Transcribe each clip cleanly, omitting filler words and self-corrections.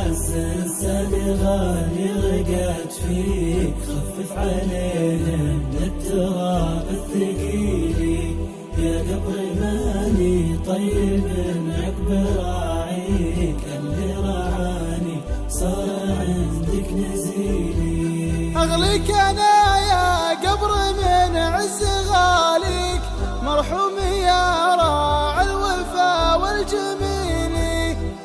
عز انساني غالي رقت فيك، خفف علينا من التراب الثقيل، يا قبر ماني طيب عقب راعيك، اللي رعاني صار عندك نزيلي. أغليك أنا يا قبر من عز غاليك، مرحوم يا راعي الوفا والجميل،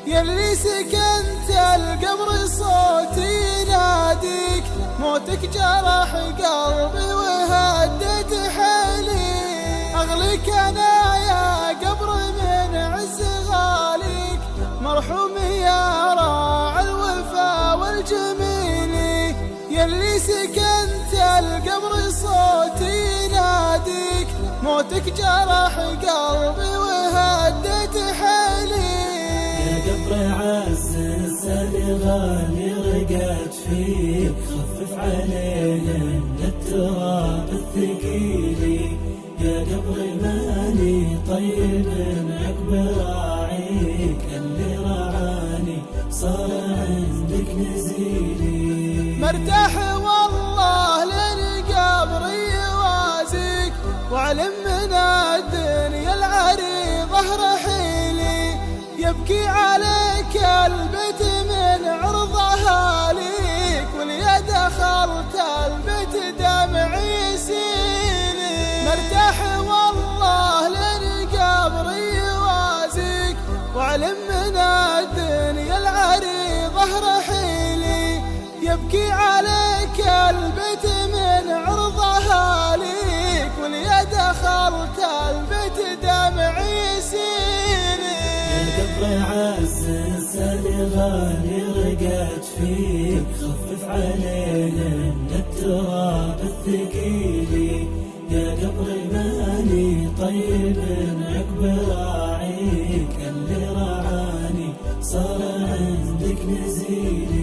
يلي سكنت القبر صوتي يناديك، موتك جرح قلبي وهدت حيلي. أغليك أنا يا قبر من عز غاليك، مرحوم يا راعي الوفا والجميل، يلي سكنت القبر صوتي يناديك، موتك جرح قلبي وهدت حيلي. يا قبر عز انساني غالي رقت فيك، خفف علينا من التراب الثقيل، يا قبر ماني طيب عقب راعيك، اللي رعاني صار عندك نزيلي. مرتاح والله لين قبري يوازيك، واعلم من الدنيا العريضة رحيلي، يبكي عليك البيت من عرضها ليك، وليا دخلت البيت دمعي يسيلي. مرتاح والله لين قبري يوازيك، واعلم من الدنيا العريضة رحيلي، يبكي عليك البيت من عرضها ليك، وليا دخلت البيت دمعي يسيلي. يا قبر عز انساني غالي رقت فيك، خفف علينا من التراب الثقيل، يا قبر ماني طيب عقب راعيك، اللي رعاني صار عندك نزيلي.